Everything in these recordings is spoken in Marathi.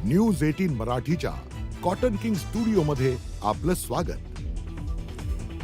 न्यूज 18 मराठीच्या कॉटन किंग स्टुडिओ मध्ये आपलं स्वागत।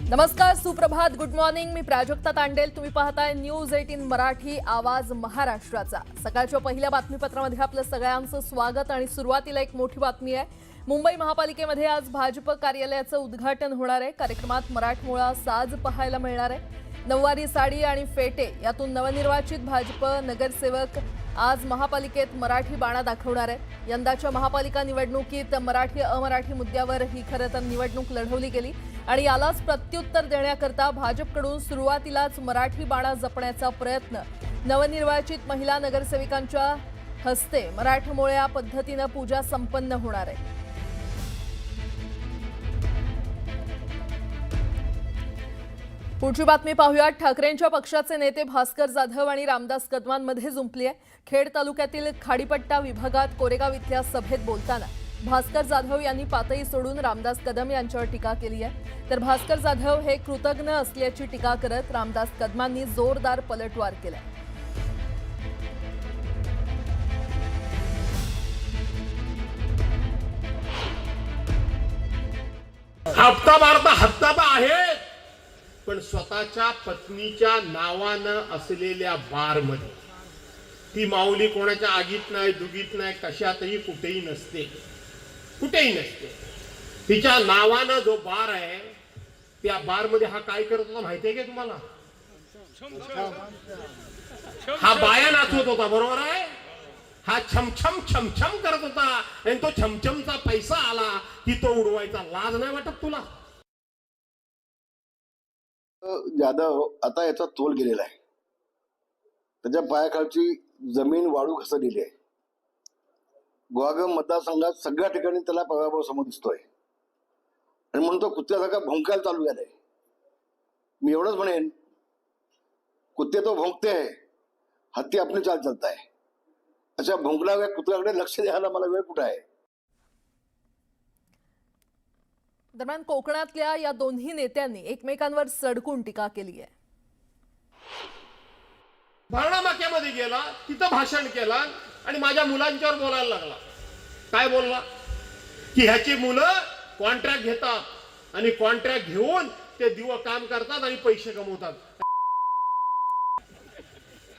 नमस्कार, सुप्रभात, गुड मॉर्निंग। मी प्राजक्ता तांडेल। तुम्ही पाहताय न्यूज 18 मराठी, आवाज महाराष्ट्राचा। सकाळच्या पहिल्या बातमीपत्रामध्ये आपलं सगळ्यांचं स्वागत आणि सुरुवातीला एक मोठी बातमी आहे। मुंबई महापालिकेमध्ये आज भाजप कार्यालयाचं उद्घाटन होणार आहे। कार्यक्रमात मराठमोळा साज पाहायला मिळणार आहे। नववारी साडी आणि फेटे यातून नवनिर्वाचित भाजप नगरसेवक आज महापालिकेत मराठी बाणा दाखवणार आहे। यंदाच्या महापालिका निवडणुकीत मराठी अमराठी मुद्द्यावर ही खरं तर निवडणूक लढवली गेली आणि यालाच प्रत्युत्तर देण्याकरता भाजपकडून सुरुवातीलाच मराठी बाणा जपण्याचा प्रयत्न नवनिर्वाचित महिला नगरसेविकांच्या हस्ते मराठमोळ्या पद्धतीने पूजा संपन्न होणार आहे। पुढची बातमी पाहूया। ठाकरेंच्या पक्षाचे नेते भास्कर जाधव आणि रामदास कदमांमध्ये जुंपली आहे। खेड तालुक्यातील खाडीपट्टा विभागात कोरेगाव इथल्या सभेत बोलताना भास्कर जाधव यांनी पातळी सोडून रामदास कदम यांच्यावर टीका केली आहे। तर भास्कर जाधव हे कृतज्ञ असल्याची टीका करत रामदास कदमांनी जोरदार पलटवार केला। हप्ता मारता हप्ता आहे, पण स्वतःच्या पत्नीच्या नावानं असलेल्या बारमध्ये ती माऊली कोणाच्या आगीत नाही, दुगीत नाही, कशातही कुठेही नसते, कुठेही नसते। तिच्या नावानं जो बार आहे त्या बारमध्ये हा काय करत होता माहितीये का तुम्हाला? हा बाया नाचवत होता, बरोबर आहे? हा छमछम छमछम करत होता आणि तो छमछमचा पैसा आला की तो उडवायचा। लाज नाही वाटत तुला? जाधव आता याचा तोल गेलेला आहे। त्याच्या पायाखालची जमीन वाळू घसरलेली आहे। गुहागर मतदारसंघात सगळ्या ठिकाणी त्याला पराभव समोर दिसतोय आणि म्हणून तो कुत्र्यासारखा भोंकायला चालू झालाय। मी एवढंच म्हणेन, कुत्ते तो भोंकते आहे, हत्ती आपली चाल चालत आहे। अशा भोंकणाऱ्या कुत्र्याकडे लक्ष द्यायला मला वेळ कुठे आहे? दरम्यान कोकणातल्या या दोन्ही नेत्यांनी एकमेकांवर सडकून टीका केली आहे। भरणा नाक्यामध्ये गेला, तिथं भाषण केला आणि माझ्या मुलांच्यावर बोलायला लागला। काय बोलला? की ह्याची मुलं कॉन्ट्रॅक्ट घेतात आणि कॉन्ट्रॅक्ट घेऊन ते दिवस काम करतात आणि पैसे कमवतात।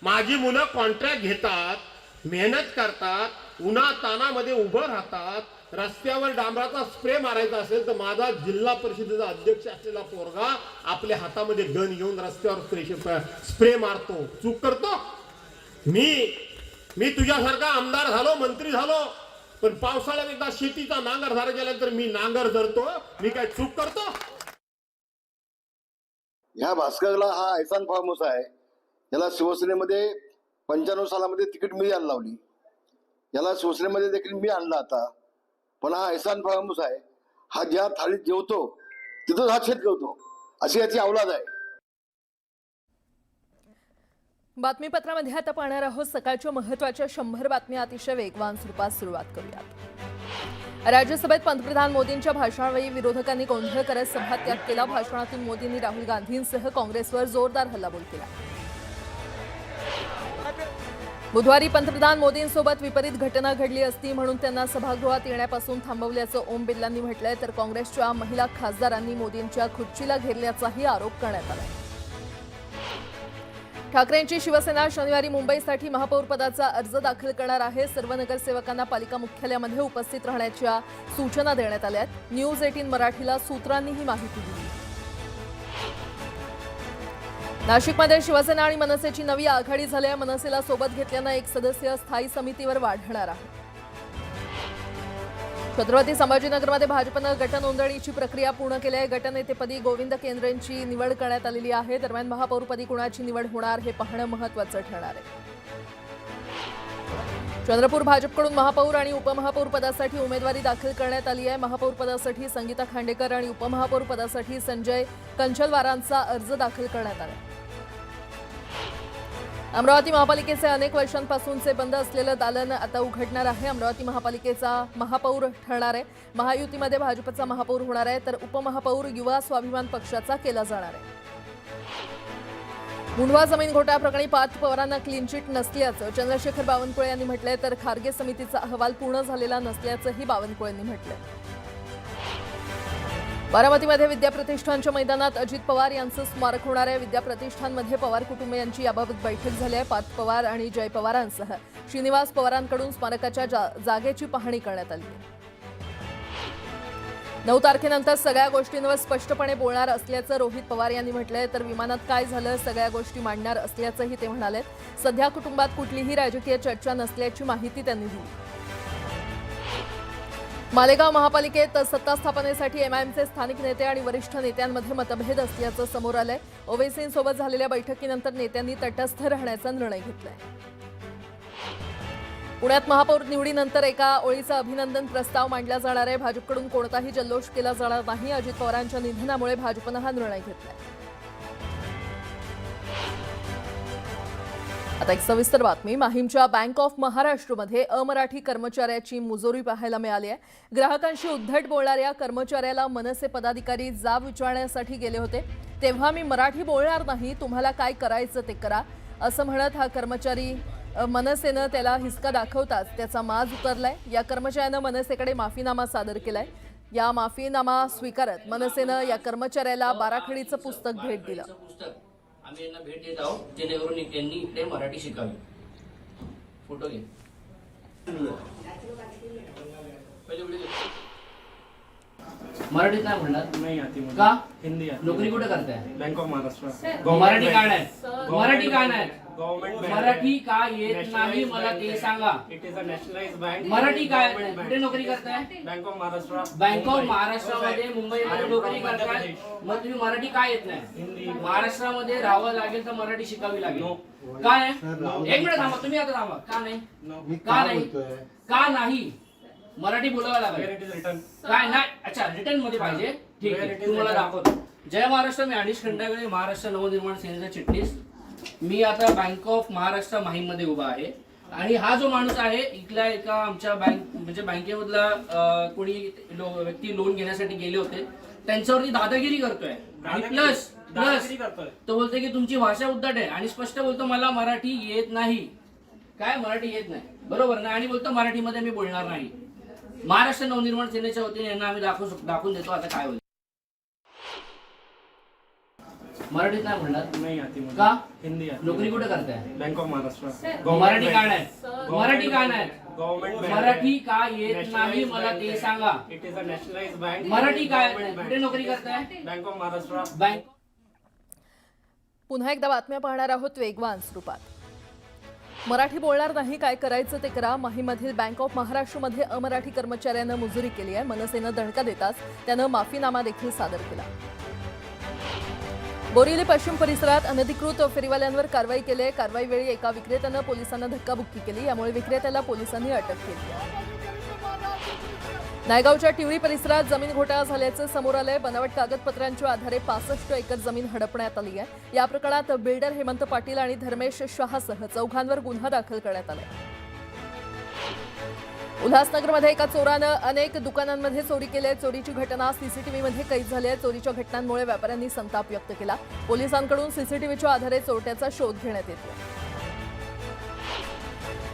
माझी मुलं कॉन्ट्रॅक्ट घेतात, मेहनत करतात, उन्हा तानामध्ये उभं राहतात, रस्त्यावर डांबराचा स्प्रे मारायचा असेल तर माझा जिल्हा परिषदेचा अध्यक्ष असलेला पोरगा आपल्या हातामध्ये गन घेऊन रस्त्यावर स्प्रे मारतो। चूक करतो? मी तुझ्यासारखा आमदार झालो, मंत्री झालो, पण पावसाळ्यात एकदा शेतीचा नांगर झाला गेल्यानंतर मी नांगर धरतो। मी काय चूक करतो? ह्या भास्करला हा ऐसान फार्मस आहे। याला शिवसेनेमध्ये 95 सालामध्ये तिकीट मी द्यायला लावली, याला शिवसेनेमध्ये देखील मी आणला आता। पण हा ऐसान फार्मस आहे, हा ज्या थाळीत जेवतो तिथंच हा छेद करतो, अशी याची अवलाद आहे। बातमीपत्रामध्ये आता पाहणार आहोत सकाळच्या महत्त्वाच्या 100 बातम्या अतिशय वेगवान स्वरूपात सुरुवात करूयात। राज्यसभेत पंतप्रधान मोदींच्या भाषणावेळी विरोधकांनी गोंधळ करत सभात्याग केला। भाषणातून मोदींनी राहुल गांधींसह काँग्रेसवर जोरदार हल्लाबोल केला। बुधवारी पंतप्रधान मोदींसोबत विपरीत घटना घडली असती म्हणून त्यांना सभागृहात येण्यापासून थांबवल्याचं ओम बिर्लांनी म्हटलंय। तर काँग्रेसच्या महिला खासदारांनी मोदींच्या खुर्चीला घेरल्याचाही आरोप करण्यात आला। ठाकरेंची शिवसेना शनिवारी मुंबईसाठी महापौर पदाचा अर्ज दाखल करणार आहे। सर्व नगरसेवकांना पालिका मुख्यालयामध्ये उपस्थित राहण्याच्या सूचना देण्यात आल्या आहेत। न्यूज 18 मराठीला सूत्रांनी ही माहिती दिली। नाशिकमध्ये शिवसेना आणि मनसेची नवी आघाडी झाली आहे। मनसेला सोबत घेतल्यानं एक सदस्य स्थायी समितीवर वाढणार आहे। छत्रपती संभाजीनगरमध्ये भाजपनं गटनोंदणीची प्रक्रिया पूर्ण केली आहे। गटनेतेपदी गोविंद केंद्रेंची निवड करण्यात आलेली आहे। दरम्यान महापौरपदी कुणाची निवड होणार हे पाहणं महत्त्वाचं ठरणार आहे। चंद्रपूर भाजपकडून महापौर आणि उपमहापौर पदासाठी उमेदवारी दाखल करण्यात आली आहे। महापौर पदासाठी संगीता खांडेकर आणि उपमहापौर पदासाठी संजय कंचलवारांचा अर्ज दाखल करण्यात आला। अमरावती महापालिकेचे अनेक वर्षांपासूनचे बंद असलेलं दालन आता उघडणार आहे। अमरावती महापालिकेचा महापौर ठरणार आहे। महायुतीमध्ये भाजपचा महापौर होणार आहे, तर उपमहापौर युवा स्वाभिमान पक्षाचा केला जाणार आहे। मुंढवा जमीन घोटाळ्याप्रकरणी पार्थ पवारांना क्लीन चिट नसल्याचं चंद्रशेखर बावनकुळे यांनी म्हटलंय, तर खारगे समितीचा अहवाल पूर्ण झालेला नसल्याचंही बावनकुळेंनी म्हटलंय. बारामतीमध्ये विद्या प्रतिष्ठानच्या मैदानात अजित पवार यांचं स्मारक होणार आहे. विद्या प्रतिष्ठानमध्ये पवार कुटुंबियांची याबाबत बैठक झाली आहे. पार्थ पवार आणि जय पवारांसह श्रीनिवास पवारांकडून स्मारकाच्या जागेची पाहणी करण्यात आली. 9 तारखेनंतर सगळ्या गोष्टींवर स्पष्टपणे बोलणार असल्याचं रोहित पवार यांनी म्हटलंय, तर विमानात काय झालं सगळ्या गोष्टी मांडणार असल्याचंही ते म्हणाले. सध्या कुटुंबात कुठलीही राजकीय चर्चा नसल्याची माहिती त्यांनी दिली. मालेगाव महापालिकेत सत्ता स्थापनेसाठी एमआयएमचे स्थानिक नेते आणि वरिष्ठ नेत्यांमध्ये मतभेद असल्याचं समोर आलंय. ओवैसींसोबत झालेल्या बैठकीनंतर नेत्यांनी तटस्थ राहण्याचा निर्णय घेतलाय. पुण्यात महापौर निवडीनंतर एका ओळीचा अभिनंदन प्रस्ताव मांडला जाणार आहे. भाजपकडून कोणताही जल्लोष केला जाणार नाही. अजित पवारांच्या निधनामुळे भाजपनं हा निर्णय घेतलाय. आता एक सविस्तर बातमी. माहीमच्या बँक ऑफ महाराष्ट्रमध्ये अमराठी कर्मचाऱ्याची मुजोरी पाहायला मिळाली आहे. ग्राहकांशी उद्धट बोलणाऱ्या कर्मचाऱ्याला मनसे पदाधिकारी जाब विचारण्यासाठी गेले होते. तेव्हा मी मराठी बोलणार नाही, तुम्हाला काय करायचं ते करा असं म्हणत हा कर्मचारी मनसेनं त्याला हिसका दाखवताच त्याचा माज उतरलाय. या कर्मचाऱ्यानं मनसेकडे माफीनामा सादर केलाय. या माफीनामा स्वीकारत मनसेनं या कर्मचाऱ्याला बाराखडीचं पुस्तक भेट दिलं. आम्ही यांना भेट देत आहोत जेणेकरून त्यांनी इकडे मराठी शिकावी. फोटो घे. मराठीत नाही म्हणणार नहीं आती मुझे. का? हिंदी आती. नोकरी कुठे करताय? Bank of Maharashtra. मराठी का नाही? मराठी का नाही? गवर्नमेंट मराठी का येत नाही मला ते सांगा. It is a nationalised bank. Marathi काय? कुठे नोकरी करताय? Bank of Maharashtra. Bank of महाराष्ट्रामध्ये मुंबईमध्ये नोकरी करताय. मग तुम्ही मराठी का येत नाही? हिंदी. महाराष्ट्रामध्ये राहावं लागेल तर मराठी शिकावी लागेल. का नाही? एक मिनिट थांबा, तुम्ही आता थांबा. का नाही? का नाही? का नाही? मराठी बोलावं लागेल. Where it is written. काय नाही? अच्छा, रिटर्न मध्ये पाहिजे. ठीक आहे, तुम्हाला दाखवतो. जय महाराष्ट्र. मी अनिश खंडागळे, महाराष्ट्र नवनिर्माण सेनेचा चिटणीस. मी आता बँक ऑफ महाराष्ट्र माहीम मध्ये उभा आहे आणि हा जो माणूस आहे इथला एका आमच्या म्हणजे बँकेमधला कोणी व्यक्ती लोन घेण्यासाठी गेले होते, त्यांच्यावरती दादागिरी करतोय. आणि प्लस दादागिरी करतोय. तो बोलतोय की तुमची भाषा उद्धट आहे आणि स्पष्ट बोलतो मला मराठी येत नाही. काय मराठी येत नाही? बरोबर ना? आणि बोलतो मराठीमध्ये मी बोलणार नाही. महाराष्ट्र नवनिर्माण सेनेच्या वतीने यांना आम्ही दाखवून देतो. आता काय होईल? मराठीत नाही म्हणणार नहीं आती मुझे. का? हिंदी आती. नोकरी कुठे करताय? Bank of Maharashtra. मराठी का नाही? मराठी का नाही? गवर्नमेंट मराठी का येत नाही मला ते सांगा. It is a nationalised bank. Marathi काय? कुठे नोकरी करताय? Bank of Maharashtra. बँक. पुन्हा एकदा बातम्या पाहणार आहोत वेगवान स्वरूपात. मराठी बोलणार नाही, काय करायचं ते करा. माहीमधील बँक ऑफ महाराष्ट्रमध्ये अमराठी कर्मचाऱ्यानं मुजोरी केली आहे. मनसेनं दणका देताच त्यानं माफीनामा देखील सादर केला. बोरिवली पश्चिम परिसरात अनधिकृत फेरीवाल्यांवर कारवाई केली आहे. कारवाईवेळी एका विक्रेत्यानं पोलिसांना धक्काबुक्की केली, यामुळे विक्रेत्याला पोलिसांनी अटक केली. नायगावच्या टिवळी परिसरात जमीन घोटाळा झाल्याचं समोर आलंय. बनावट कागदपत्रांच्या आधारे 65 एकर जमीन हडपण्यात आली आहे. या प्रकरणात बिल्डर हेमंत पाटील आणि धर्मेश शहासह 4 गुन्हा दाखल करण्यात आलाय. उल्हासनगरमध्ये एका चोरानं अनेक दुकानांमध्ये चोरी केली आहे. चोरीची घटना सीसीटीव्हीमध्ये कैद झाली आहे. चोरीच्या घटनांमुळे व्यापाऱ्यांनी संताप व्यक्त केला. पोलिसांकडून सीसीटीव्हीच्या आधारे चोरट्याचा शोध घेण्यात येतो.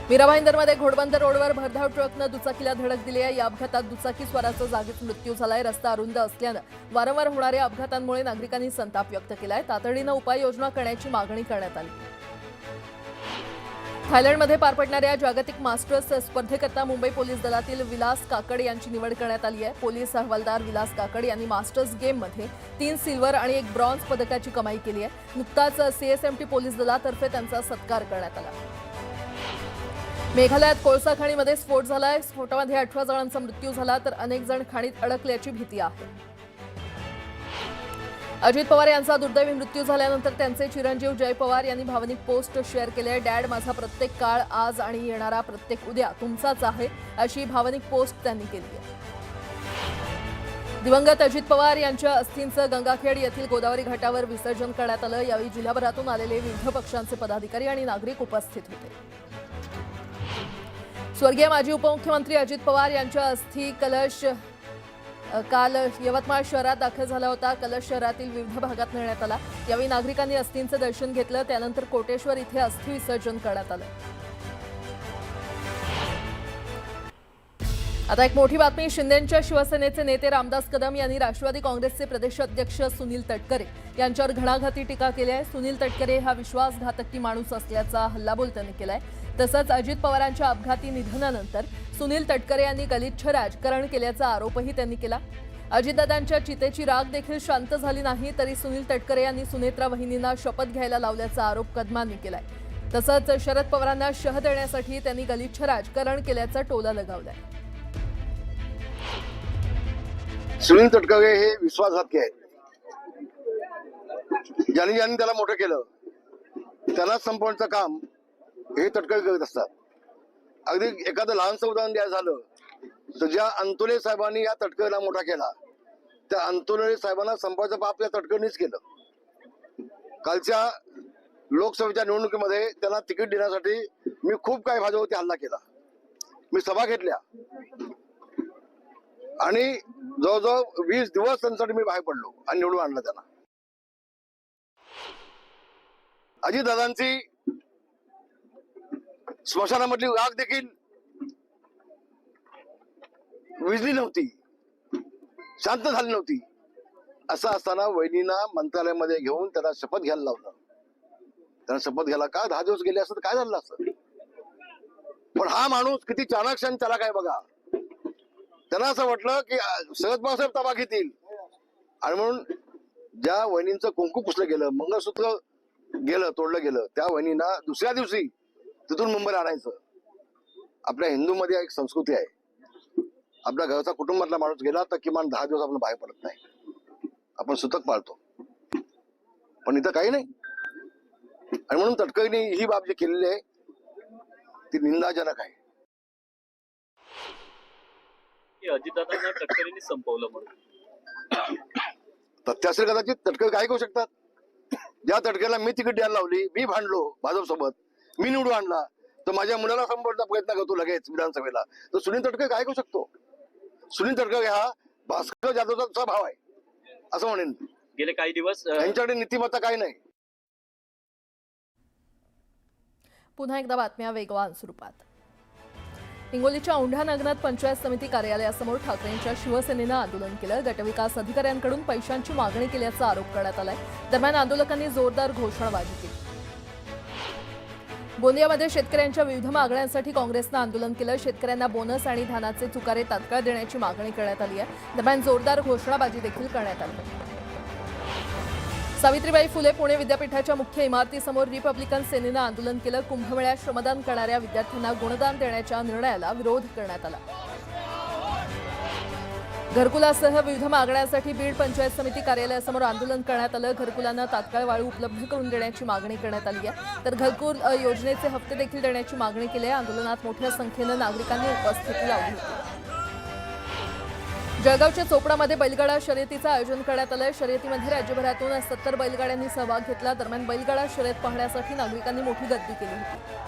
मीरा भाईंदरमध्ये घोडबंदर रोडवर भरधाव ट्रकनं दुचाकीला धडक दिली आहे. या अपघातात दुचाकीस्वाराचा जागीच मृत्यू झालाय. रस्ता अरुंद असल्यानं वारंवार होणाऱ्या अपघातांमुळे नागरिकांनी संताप व्यक्त केलाय. तातडीनं उपाययोजना करण्याची मागणी करण्यात आली. थायलंडमध्ये पार पडणाऱ्या जागतिक मास्टर्स स्पर्धेकरता मुंबई पोलीस दलातील विलास काकड यांची निवड करण्यात आली आहे. पोलीस हवालदार विलास काकड यांनी मास्टर्स गेममध्ये 3 सिल्वर आणि 1 ब्रॉन्झ पदकाची कमाई केली आहे. नुकताच सीएसएमटी पोलीस दलातर्फे त्यांचा सत्कार करण्यात आला. मेघालयात कोळसा खाणीमध्ये स्फोट झालाय. स्फोटामध्ये 18 जणांचा मृत्यू झाला तर अनेक जण खाणीत अडकल्याची भीती आहे. अजित पवार यांचा दुर्दैवी मृत्यू झाल्यानंतर त्यांचे चिरंजीव जय पवार यांनी भावनिक पोस्ट शेअर केली आहे. डॅड, माझा प्रत्येक काळ आज आणि येणारा प्रत्येक उद्या तुमचाच आहे, अशी भावनिक पोस्ट त्यांनी केली आहे. दिवंगत अजित पवार यांच्या अस्थींचं गंगाखेड येथील गोदावरी घाटावर विसर्जन करण्यात आलं. यावेळी जिल्हाभरातून आलेले विविध पक्षांचे पदाधिकारी आणि नागरिक उपस्थित होते. स्वर्गीय माजी उपमुख्यमंत्री अजित पवार यांच्या अस्थी कलश काल यवतमाळ शहरात दाखल झाला होता. कलश शहरातील विविध भागात नेण्यात आला. यावेळी नागरिकांनी अस्थींचं दर्शन घेतलं. त्यानंतर कोटेश्वर इथे अस्थि विसर्जन करण्यात आलं. आता एक मोठी बातमी. शिंदेंच्या शिवसेनेचे नेते रामदास कदम यांनी राष्ट्रवादी काँग्रेसचे प्रदेशाध्यक्ष सुनील तटकरे यांच्यावर घणाघाती टीका केली आहे. सुनील तटकरे हा विश्वासघातकी माणूस असल्याचा हल्लाबोल त्यांनी केलाय. तसंच अजित पवारांच्या अपघाती निधनानंतर सुनील तटकरे यांनी गलिच्छ राजकारण केल्याचा आरोपही त्यांनी केला. अजितदादांच्या चितेची राग देखील शांत झाली नाही तरी सुनील तटकरे यांनी सुनेत्रा वहिनींना शपथ घ्यायला लावल्याचा आरोप कदमांनी केलाय. तसंच शरद पवारांना शह देण्यासाठी त्यांनी गलिच्छ राजकारण केल्याचा टोला लगावलाय. सुनील तटकरे हे विश्वासघातकी आहेत. ज्यांनी ज्यांनी त्याला मोठं केलं त्यालाच संपवण्याचं काम हे तटकरे करत असतात. अगदी एखादं लहानसं उदाहरण द्यायचं झालं तर ज्या अंतोले साहेबांनी या तटकरेला मोठा केला त्या अंतोले साहेबांना संपवायचं पाप या तटकरेनेच केलं. कालच्या लोकसभेच्या निवडणुकीमध्ये त्यांना तिकीट देण्यासाठी मी खूप काही भाजपवरती हल्ला केला. मी सभा घेतल्या आणि जवळजवळ 20 दिवस त्यांच्यासाठी मी बाहेर पडलो आणि निवडून आणलं त्यांना. अजितदादांची स्मशानामधली आग देखील विझली नव्हती, शांत झाली नव्हती. असं असताना वहिनींना मंत्रालयामध्ये घेऊन त्याला शपथ घ्यायला लावलं. त्याला शपथ घ्यायला का 10 दिवस गेले असत काय झालं असतं. पण हा माणूस किती चाणाक्ष आणि त्याला काय बघा. त्यांना असं वाटलं की शरद पवार ताबा घेतील आणि म्हणून ज्या वहिनींचं कुंकू पुसलं गेलं, मंगळसूत्र गेलं, तोडलं गेलं, त्या वहिनींना दुसऱ्या दिवशी तिथून मुंबईला आणायचं. आपल्या हिंदूमध्ये एक संस्कृती आहे. आपल्या घरचा कुटुंबातला माणूस गेला तर किमान 10 दिवस आपण बाहेर पडत नाही. आपण सुतक पाळतो. पण इथं काही नाही. आणि म्हणून तटकरेंनी ही बाब जी केलेली आहे ती निंदाजनक आहे. अजितदादांना तटकरेंनी संपवलं म्हणून तथ्य असेल कदाचित. तटकरे काय करू शकतात. ज्या तटकरेला मी तिकीट द्यायला लावली, मी भांडलो भाजप सोबत, मी निवडून आणला, तर माझ्या मुलाला संपवण्याचा प्रयत्न करतो लगेच विधानसभेला, तर सुनील तटकरे काय करू शकतो. सुनील तटकरे हा भास्कर जाधवचा भाव आहे असं म्हणेन. गेले काही दिवस यांच्याकडे नीतिमत्ता काही नाही. पुन्हा एकदा बातम्या वेगवान स्वरूपात. हिंगोलीच्या औंढा नागनाथ पंचायत समिती कार्यालयासमोर ठाकरेंच्या शिवसेनेनं आंदोलन केलं. गटविकास अधिकाऱ्यांकडून पैशांची मागणी केल्याचा आरोप करण्यात आलाय. दरम्यान आंदोलकांनी जोरदार घोषणाबाजी केली. गोंदियामध्ये शेतकऱ्यांच्या विविध मागण्यांसाठी काँग्रेसनं आंदोलन केलं. शेतकऱ्यांना बोनस आणि धानाचे चुकारे तात्काळ देण्याची मागणी करण्यात आली आहे. दरम्यान जोरदार घोषणाबाजी देखील करण्यात आली. सावित्रीबाई फुले पुणे विद्यापीठाच्या मुख्य इमारतीसमोर रिपब्लिकन सेनेनं आंदोलन केलं. कुंभमेळ्यात श्रमदान करणाऱ्या विद्यार्थ्यांना गुणदान देण्याच्या निर्णयाला विरोध करण्यात आला. घरकुलासह विविध मागण्यांसाठी बीड पंचायत समिती कार्यालयासमोर आंदोलन करण्यात आलं. घरकुलांना तात्काळ वाळू उपलब्ध करून देण्याची मागणी करण्यात आली आहे. तर घरकुल योजनेचे हप्ते देखील देण्याची मागणी केली आहे. आंदोलनात मोठ्या संख्येनं नागरिकांनी उपस्थिती लावली होती. जळगावच्या चोपडामध्ये बैलगाडा शर्यतीचं आयोजन करण्यात आलंय. शर्यतीमध्ये राज्यभरातून 70 बैलगाड्यांनी सहभाग घेतला. दरम्यान बैलगाडा शर्यत पाहण्यासाठी नागरिकांनी मोठी गर्दी केली होती.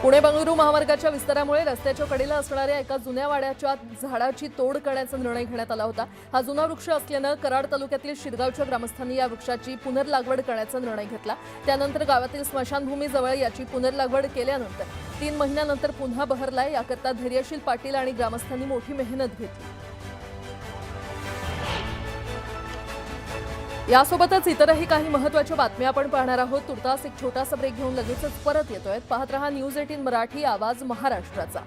पुणे बंगळुरू महामार्गाच्या विस्तारामुळे रस्त्याच्या कडेला असणाऱ्या एका जुन्या वाड्याच्या झाडाची तोड करण्याचा निर्णय घेण्यात आला होता. हा जुना वृक्ष असल्यानं कराड तालुक्यातील शिरगावच्या ग्रामस्थांनी या वृक्षाची पुनर्लागवड करण्याचा निर्णय घेतला. त्यानंतर गावातील स्मशानभूमीजवळ याची पुनर्लागवड केल्यानंतर 3 महिन्यानंतर पुन्हा बहरलाय. याकरता धैर्यशील पाटील आणि ग्रामस्थांनी मोठी मेहनत घेतली. यासोबतच इतरही काही महत्त्वाच्या बातम्या आपण पाहणार आहोत. तुर्तास एक छोटासा ब्रेक घेऊन लगेचच परत येतोय. पाहत रहा न्यूज 18 मराठी, आवाज महाराष्ट्राचा.